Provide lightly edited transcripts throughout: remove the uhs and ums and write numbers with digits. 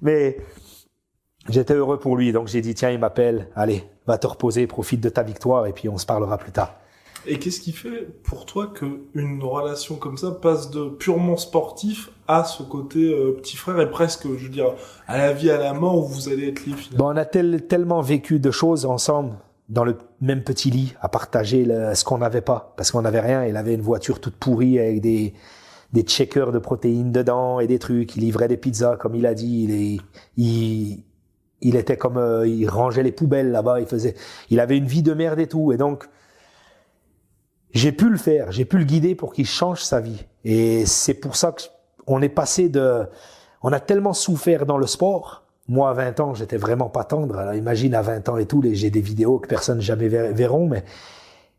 Mais j'étais heureux pour lui, donc j'ai dit tiens, il m'appelle, allez, va te reposer, profite de ta victoire et puis on se parlera plus tard. Et qu'est-ce qui fait pour toi qu'une relation comme ça passe de purement sportif à ce côté petit frère et presque, je veux dire, à la vie, à la mort où vous allez être liés finalement? Bon, on a tellement vécu de choses ensemble dans le même petit lit à partager ce qu'on n'avait pas, parce qu'on n'avait rien. Il avait une voiture toute pourrie avec des checkers de protéines dedans et des trucs. Il livrait des pizzas, comme il a dit. Il était comme il rangeait les poubelles là-bas. Il avait une vie de merde et tout. Et donc j'ai pu le faire, j'ai pu le guider pour qu'il change sa vie. Et c'est pour ça qu'on est passé on a tellement souffert dans le sport. Moi, à 20 ans, j'étais vraiment pas tendre. Alors, imagine, à 20 ans et tout, j'ai des vidéos que personne jamais verront, mais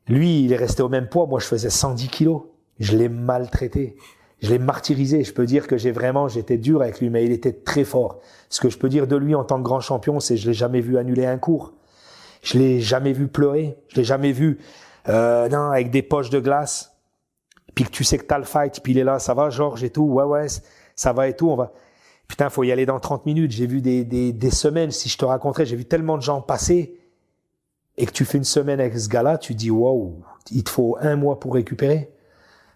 lui, il est resté au même poids. Moi, je faisais 110 kilos. Je l'ai maltraité. Je l'ai martyrisé. Je peux dire que j'étais dur avec lui, mais il était très fort. Ce que je peux dire de lui en tant que grand champion, c'est que je l'ai jamais vu annuler un cours. Je l'ai jamais vu pleurer. Je l'ai jamais vu, non, avec des poches de glace. Puis que tu sais que t'as le fight, puis il est là, ça va, Georges et tout. Ouais, ça va et tout, on va. Putain, faut y aller dans 30 minutes. J'ai vu des semaines, si je te raconterais, j'ai vu tellement de gens passer, et que tu fais une semaine avec ce gars-là, tu dis, waouh, il te faut 1 mois pour récupérer.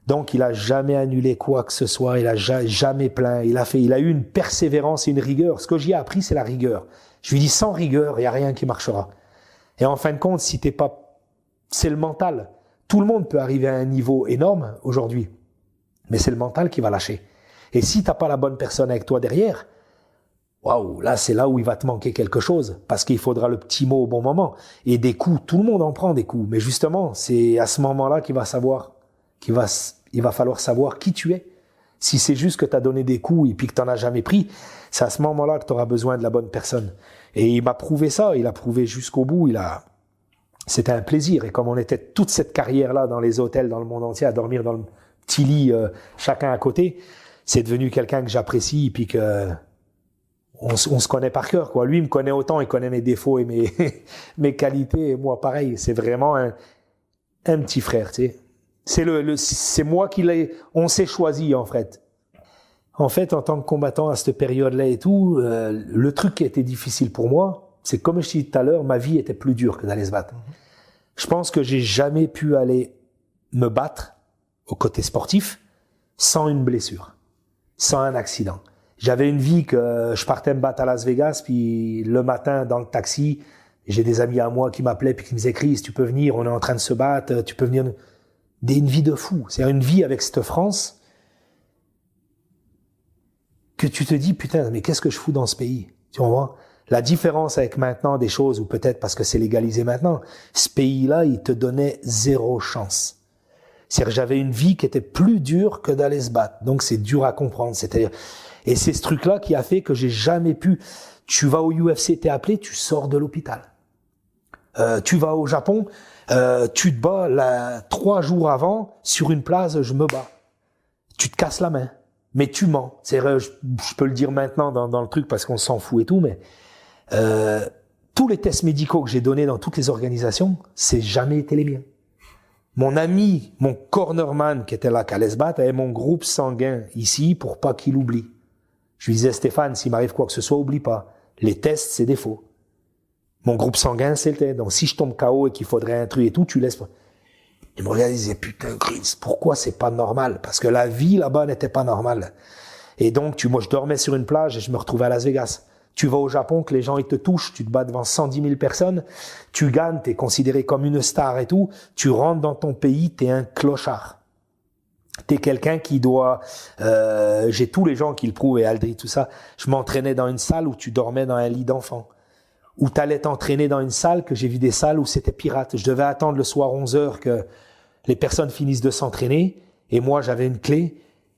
Donc, il a jamais annulé quoi que ce soit, il a jamais plaint, il a eu une persévérance et une rigueur. Ce que j'y ai appris, c'est la rigueur. Je lui dis, sans rigueur, il y a rien qui marchera. Et en fin de compte, c'est le mental. Tout le monde peut arriver à un niveau énorme aujourd'hui, mais c'est le mental qui va lâcher. Et si t'as pas la bonne personne avec toi derrière, waouh, là c'est là où il va te manquer quelque chose, parce qu'il faudra le petit mot au bon moment. Et des coups, tout le monde en prend des coups, mais justement, c'est à ce moment-là il va falloir savoir qui tu es. Si c'est juste que t'as donné des coups et puis que t'en as jamais pris, c'est à ce moment-là que t'auras besoin de la bonne personne. Et il m'a prouvé ça, il a prouvé jusqu'au bout, c'était un plaisir. Et comme on était toute cette carrière-là dans les hôtels, dans le monde entier, à dormir dans le petit lit, chacun à côté, c'est devenu quelqu'un que j'apprécie, puis que on se connaît par cœur, quoi. Lui, il me connaît autant, il connaît mes défauts et mes qualités, et moi, pareil. C'est vraiment un petit frère, tu sais. C'est moi on s'est choisi, en fait. En fait, en tant que combattant à cette période-là et tout, le truc qui était difficile pour moi, c'est comme je disais tout à l'heure, ma vie était plus dure que d'aller se battre. Je pense que j'ai jamais pu aller me battre au côté sportif sans une blessure, sans un accident. J'avais une vie que je partais me battre à Las Vegas, puis le matin dans le taxi, j'ai des amis à moi qui m'appelaient puis qui me disaient, Chris, tu peux venir, on est en train de se battre, tu peux venir. Une vie de fou. C'est une vie avec cette France que tu te dis, putain, mais qu'est-ce que je fous dans ce pays? Tu vois? La différence avec maintenant des choses, ou peut-être parce que c'est légalisé maintenant, ce pays-là, il te donnait 0 chance. C'est-à-dire que j'avais une vie qui était plus dure que d'aller se battre. Donc c'est dur à comprendre. Et c'est ce truc-là qui a fait que j'ai jamais pu. Tu vas au UFC, t'es appelé, tu sors de l'hôpital. Tu vas au Japon, tu te bats 3 jours avant, sur une place, je me bats. Tu te casses la main, mais tu mens. C'est vrai, je peux le dire maintenant dans le truc parce qu'on s'en fout et tout, mais tous les tests médicaux que j'ai donnés dans toutes les organisations, c'est jamais été les miens. Mon ami, mon cornerman qui était là, qui allait se battre, avait mon groupe sanguin ici pour pas qu'il oublie. Je lui disais, Stéphane, s'il m'arrive quoi que ce soit, oublie pas. Les tests, c'est des faux. Mon groupe sanguin, c'est le tien. Donc, si je tombe KO et qu'il faudrait un truc et tout, tu laisses pas. Il me regardait et disait, putain, Chris, pourquoi c'est pas normal? Parce que la vie là-bas n'était pas normale. Et donc, moi, je dormais sur une plage et je me retrouvais à Las Vegas. Tu vas au Japon, que les gens, ils te touchent, tu te bats devant 110 000 personnes, tu gagnes, t'es considéré comme une star et tout, tu rentres dans ton pays, t'es un clochard. T'es quelqu'un qui doit, j'ai tous les gens qui le prouvent et Aldri, tout ça. Je m'entraînais dans une salle où tu dormais dans un lit d'enfant. Où t'allais t'entraîner dans une salle, que j'ai vu des salles où c'était pirate. Je devais attendre le soir 11h que les personnes finissent de s'entraîner, et moi j'avais une clé,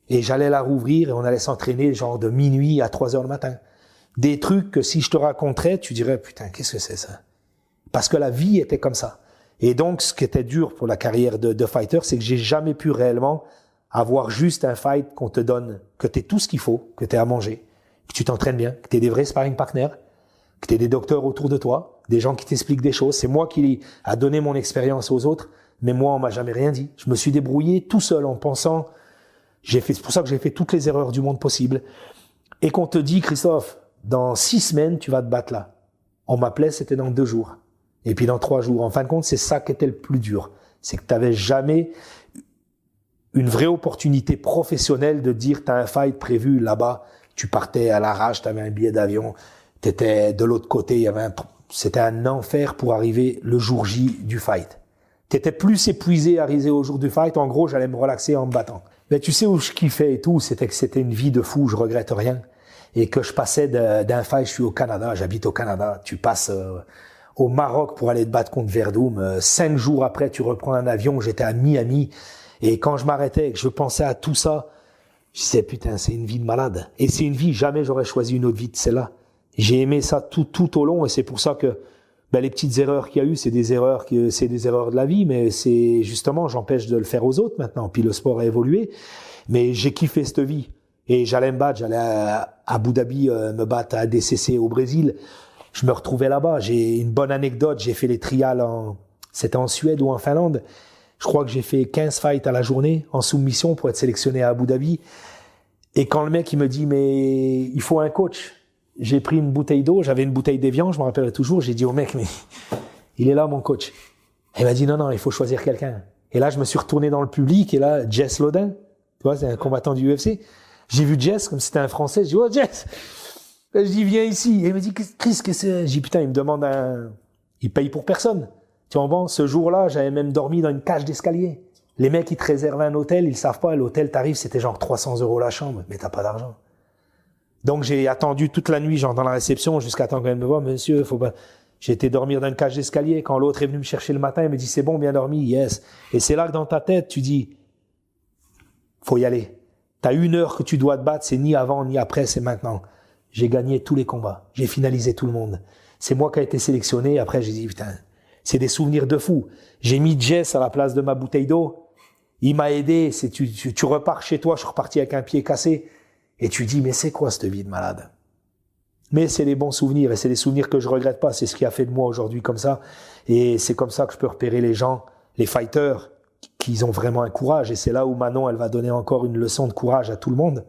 et j'allais la rouvrir, et on allait s'entraîner genre de minuit à 3h le matin. Des trucs que si je te raconterais, tu dirais, putain, qu'est-ce que c'est ça? Parce que la vie était comme ça. Et donc, ce qui était dur pour la carrière de fighter, c'est que j'ai jamais pu réellement avoir juste un fight qu'on te donne, que t'aies tout ce qu'il faut, que t'aies à manger, que tu t'entraînes bien, que t'aies des vrais sparring partners, que t'aies des docteurs autour de toi, des gens qui t'expliquent des choses. C'est moi qui a donné mon expérience aux autres, mais moi, on m'a jamais rien dit. Je me suis débrouillé tout seul en pensant, c'est pour ça que j'ai fait toutes les erreurs du monde possible. Et qu'on te dit, Christophe, dans 6 semaines, tu vas te battre là. On m'appelait, c'était dans 2 jours. Et puis dans 3 jours. En fin de compte, c'est ça qui était le plus dur. C'est que tu n'avais jamais une vraie opportunité professionnelle de dire, tu as un fight prévu là-bas, tu partais à l'arrache, tu avais un billet d'avion, tu étais de l'autre côté, c'était un enfer pour arriver le jour J du fight. Tu étais plus épuisé à arriver au jour du fight. En gros, j'allais me relaxer en me battant. Mais tu sais où je kiffais et tout, c'était que c'était une vie de fou, je regrette rien. Et que je passais d'un fight, je suis au Canada, j'habite au Canada, tu passes au Maroc pour aller te battre contre Verdum. 5 jours après, tu reprends un avion, j'étais à Miami. Et quand je m'arrêtais et que je pensais à tout ça, je disais, putain, c'est une vie de malade. Et c'est une vie, jamais j'aurais choisi une autre vie de celle-là. J'ai aimé ça tout au long, et c'est pour ça que les petites erreurs qu'il y a eu, c'est des erreurs de la vie, mais c'est justement, j'empêche de le faire aux autres maintenant. Puis le sport a évolué, mais j'ai kiffé cette vie. Et j'allais me battre, j'allais à Abu Dhabi me battre à DCC au Brésil. Je me retrouvais là-bas. J'ai une bonne anecdote, j'ai fait les trials c'était en Suède ou en Finlande. Je crois que j'ai fait 15 fights à la journée en soumission pour être sélectionné à Abu Dhabi. Et quand le mec, il me dit, mais il faut un coach. J'ai pris une bouteille d'eau, j'avais une bouteille d'Evian, je me rappelle toujours, j'ai dit au mec, mais il est là mon coach. Et il m'a dit, non, il faut choisir quelqu'un. Et là, je me suis retourné dans le public, et là, Jess Lodin, tu vois, c'est un combattant du UFC. J'ai vu Jess, comme c'était un Français, je dis, oh Jess! Je dis, viens ici. Et il me dit, Chris, qu'est-ce que c'est? J'ai dit, putain, il me demande il paye pour personne. Tu vois, bon, ce jour-là, j'avais même dormi dans une cage d'escalier. Les mecs, ils te réservent un hôtel, ils savent pas, l'hôtel t'arrive, c'était genre 300 € la chambre, mais t'as pas d'argent. Donc j'ai attendu toute la nuit, genre dans la réception, jusqu'à temps qu'elle me voit, monsieur, faut pas. J'ai été dormir dans une cage d'escalier. Quand l'autre est venu me chercher le matin, il me dit, c'est bon, bien dormi, yes. Et c'est là que dans ta tête, tu dis, faut y aller. T'as 1 heure que tu dois te battre, c'est ni avant, ni après, c'est maintenant. J'ai gagné tous les combats. J'ai finalisé tout le monde. C'est moi qui ai été sélectionné. Après, j'ai dit, putain, c'est des souvenirs de fou. J'ai mis Jess à la place de ma bouteille d'eau. Il m'a aidé. Tu repars chez toi, je suis reparti avec un pied cassé. Et tu dis, mais c'est quoi cette vie de malade? Mais c'est des bons souvenirs, et c'est des souvenirs que je regrette pas. C'est ce qui a fait de moi aujourd'hui comme ça. Et c'est comme ça que je peux repérer les gens, les fighters, qui ont vraiment un courage. Et c'est là où Manon, elle va donner encore une leçon de courage à tout le monde.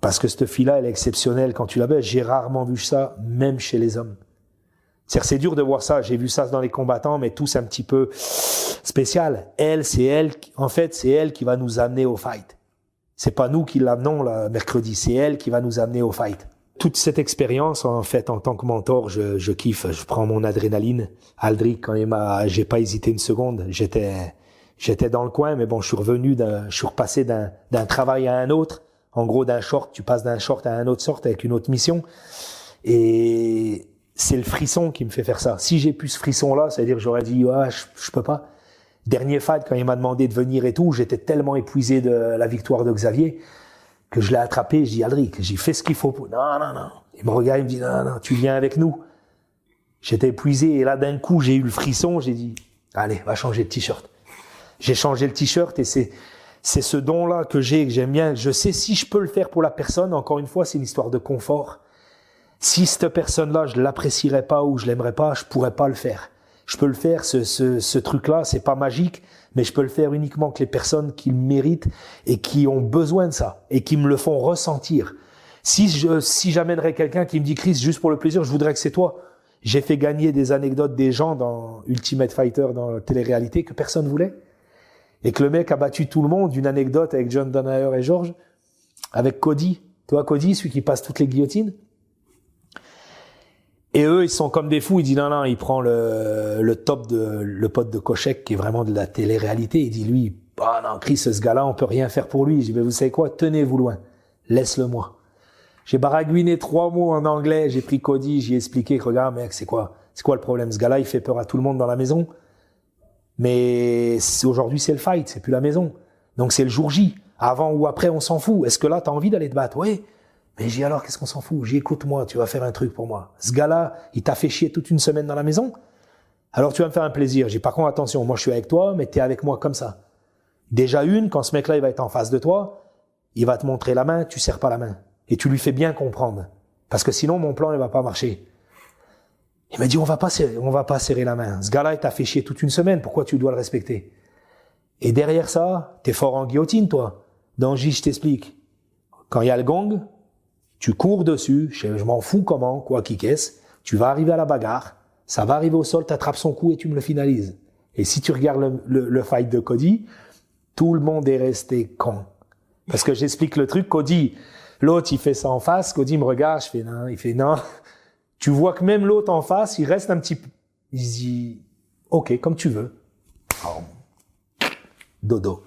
Parce que cette fille-là, elle est exceptionnelle quand tu la bats. J'ai rarement vu ça, même chez les hommes. C'est dur de voir ça. J'ai vu ça dans les combattants, mais tous un petit peu spécial. En fait, c'est elle qui va nous amener au fight. C'est pas nous qui l'amenons là, mercredi, c'est elle qui va nous amener au fight. Toute cette expérience, en fait, en tant que mentor, je kiffe, je prends mon adrénaline. Aldric, quand j'ai pas hésité une seconde, j'étais dans le coin, mais bon, je suis repassé d'un travail à un autre. En gros, d'un short, tu passes d'un short à un autre short avec une autre mission. Et c'est le frisson qui me fait faire ça. Si j'ai plus ce frisson-là, c'est-à-dire que j'aurais dit, ouais, je peux pas. Dernier fight, quand il m'a demandé de venir et tout, j'étais tellement épuisé de la victoire de Xavier que je l'ai attrapé. Je dis, Aldric, j'ai fait ce qu'il faut pour... Non. Il me regarde, il me dit, non, tu viens avec nous. J'étais épuisé et là, d'un coup, j'ai eu le frisson. J'ai dit, allez, va changer de t-shirt. J'ai changé le t-shirt et c'est ce don-là que j'aime bien. Je sais si je peux le faire pour la personne. Encore une fois, c'est une histoire de confort. Si cette personne-là, je l'apprécierais pas ou je l'aimerais pas, je pourrais pas le faire. Je peux le faire, ce truc-là, c'est pas magique, mais je peux le faire uniquement que les personnes qui le méritent et qui ont besoin de ça et qui me le font ressentir. Si j'amènerais quelqu'un qui me dit, Chris, juste pour le plaisir, je voudrais que c'est toi. J'ai fait gagner des anecdotes des gens dans Ultimate Fighter, dans la télé-réalité, que personne voulait. Et que le mec a battu tout le monde, une anecdote avec John Danaher et Georges, avec Cody. Tu vois, Cody, celui qui passe toutes les guillotines. Et eux, ils sont comme des fous. Il dit non, il prend le pote de Kochek, qui est vraiment de la télé-réalité. Il dit lui, non, Chris, ce gars-là, on peut rien faire pour lui. Je dis, mais vous savez quoi, tenez-vous loin. Laisse-le moi. J'ai baragouiné 3 mots en anglais. J'ai pris Cody, j'ai expliqué que regarde, mec, c'est quoi le problème? Ce gars-là, il fait peur à tout le monde dans la maison. Mais aujourd'hui, c'est le fight, c'est plus la maison. Donc c'est le jour J. Avant ou après, on s'en fout. Est-ce que là, t'as envie d'aller te battre? Oui. Mais j'ai alors, qu'est-ce qu'on s'en fout? Écoute-moi, tu vas faire un truc pour moi. Ce gars-là, il t'a fait chier toute une semaine dans la maison. Alors tu vas me faire un plaisir. J'ai par contre, attention, moi je suis avec toi, mais t'es avec moi comme ça. Déjà quand ce mec-là, il va être en face de toi, il va te montrer la main, tu serres pas la main. Et tu lui fais bien comprendre. Parce que sinon, mon plan, il va pas marcher. Il m'a dit, on va pas serrer la main. Ce gars-là, il t'a fait chier toute une semaine. Pourquoi tu dois le respecter? Et derrière ça, t'es fort en guillotine, toi. Dans J, je t'explique. Quand il y a le gong, tu cours dessus, je m'en fous comment, quoi qu'il qu'est-ce, tu vas arriver à la bagarre, ça va arriver au sol, t'attrapes son cou et tu me le finalises. Et si tu regardes le fight de Cody, tout le monde est resté con. Parce que j'explique le truc, Cody, l'autre il fait ça en face, Cody me regarde, je fais non, il fait non. Tu vois que même l'autre en face, il reste un petit peu, il se dit, ok, comme tu veux. Oh. Dodo.